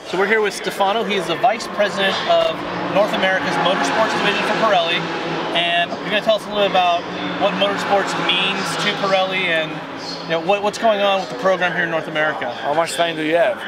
So we're here with Stefano. He is the Vice President of North America's Motorsports Division for Pirelli. And you're going to tell us a little bit about what motorsports means to Pirelli and what's going on with the program here in North America. How much time do you have?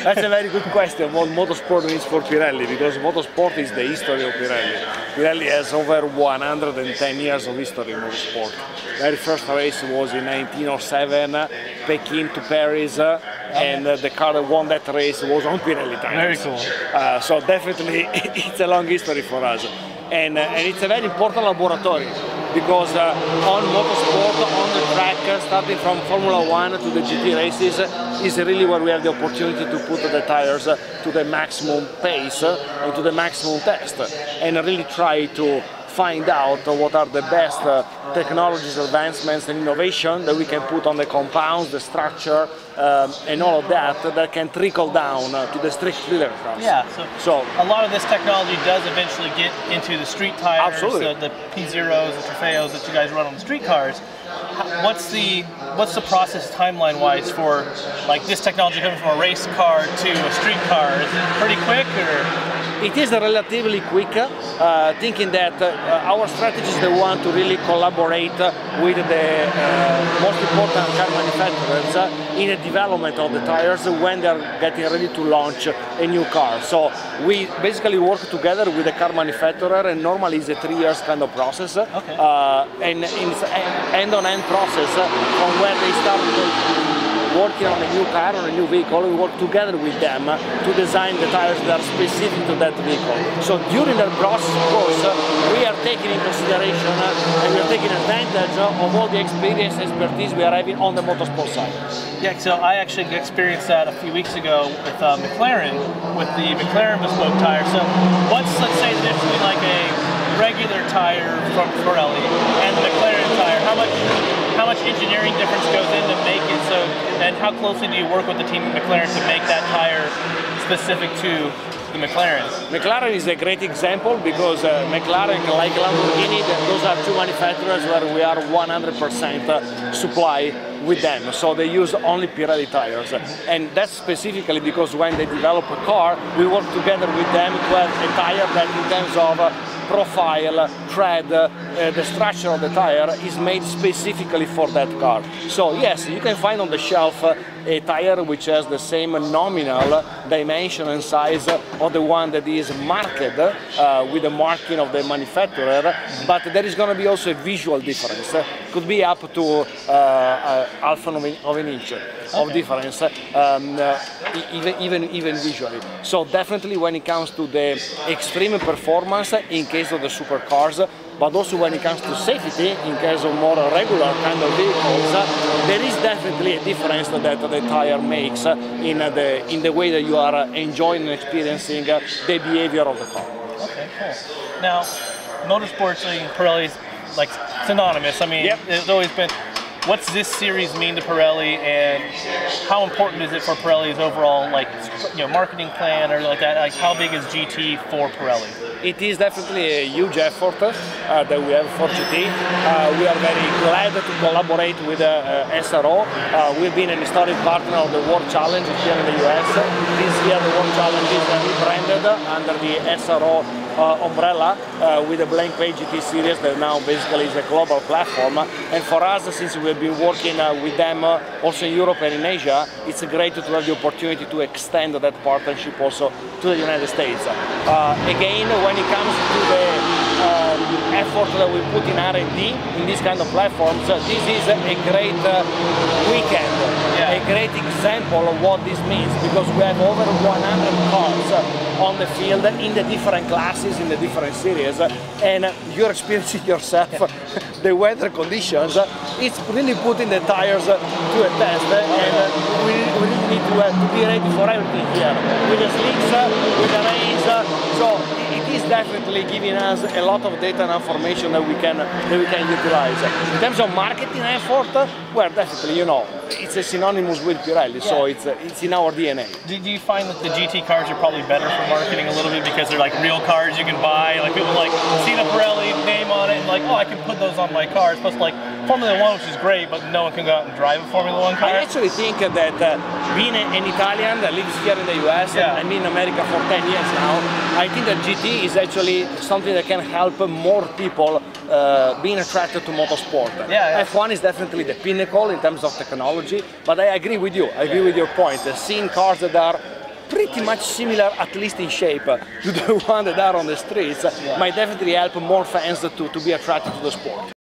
That's a very good question, what motorsport means for Pirelli, because motorsport is the history of Pirelli. Pirelli has over 110 years of history in motorsport. The very first race was in 1907, Peking to Paris, and the car that won that race was on Pirelli tires. Very cool. So definitely it's a long history for us. And it's a very important laboratory, because on motorsport, on the track, starting from Formula 1 to the GT races, is really where we have the opportunity to put the tires to the maximum pace and to the maximum test, and really try to find out what are the best technologies, advancements and innovation that we can put on the compounds, the structure, and all of that can trickle down to the street leader cars. Yeah, so a lot of this technology does eventually get into the street tires, the P0s, the Trofeos that you guys run on the street cars. What's the process timeline-wise for like this technology coming from a race car to a street car? Is it pretty quick, or? It is relatively quick, thinking that our strategy is the one to really collaborate with the most important car manufacturers in the development of the tires when they are getting ready to launch a new car. So we basically work together with the car manufacturer, and normally it's a 3 years kind of process, and it's an end-on-end process from where they start working on a new car, on a new vehicle. We work together with them to design the tires that are specific to that vehicle. So during that process, of course, we are taking in consideration and we are taking advantage of all the experience and expertise we are having on the motorsport side. Yeah, so I actually experienced that a few weeks ago with McLaren, with the McLaren bespoke tire. So what's, let's say, the difference between like a regular tire from Pirelli and the McLaren tire? How much engineering difference goes into make it so, and how closely do you work with the team at McLaren to make that tire specific to the McLaren? McLaren is a great example, because McLaren, like Lamborghini, those are two manufacturers where we are 100% supply with them, so they use only Pirelli tires, and that's specifically because when they develop a car, we work together with them to have a tire that, in terms of profile, tread, the structure of the tire is made specifically for that car. So yes, you can find on the shelf a tire which has the same nominal dimension and size of the one that is marked with the marking of the manufacturer, but there is going to be also a visual difference. Could be up to half of an inch of difference, even visually. So definitely when it comes to the extreme performance in case of the supercars, but also when it comes to safety in case of more regular kind of vehicles, there is definitely a difference that the tire makes in the way that you are enjoying and experiencing the behavior of the car. Okay, cool. Now, motorsports in Pirelli is like synonymous. I mean, There's always been. What's this series mean to Pirelli, and how important is it for Pirelli's overall, like, marketing plan or like that? Like, how big is GT for Pirelli? It is definitely a huge effort that we have for GT. We are very glad to collaborate with SRO. We've been an historic partner of the World Challenge here in the US. This year the World Challenge is rebranded under the SRO umbrella with the Blancpain GT Series that now basically is a global platform. And for us, since we've been working with them also in Europe and in Asia, it's great to have the opportunity to extend that partnership also to the United States. Again, when it comes to the effort that we put in R&D in these kind of platforms, this is a great weekend, a great example of what this means, because we have over 100 cars on the field in the different classes, in the different series, and you're experiencing yourself the weather conditions. It's really putting the tires to a test, and we really need to be ready for everything here, with the slicks, with the rains. So it is definitely giving us a lot of data and information that we can utilize. In terms of marketing effort, we're definitely, it's a synonymous with Pirelli, so it's in our DNA. Do you find that the GT cars are probably better for marketing a little bit because they're like real cars you can buy? Like people like see the Pirelli name on it and like, oh, I can put those on my car. It's supposed to like Formula One, which is great, but no one can go out and drive a Formula One car. I actually think that being an Italian that lives here in the US and I'm in America for 10 years now, I think that GT is actually something that can help more people being attracted to motorsport. F1 is definitely the pinnacle in terms of technology, but I agree with you. I agree with your point. Seeing cars that are pretty much similar, at least in shape, to the one that are on the streets might definitely help more fans to be attracted to the sport.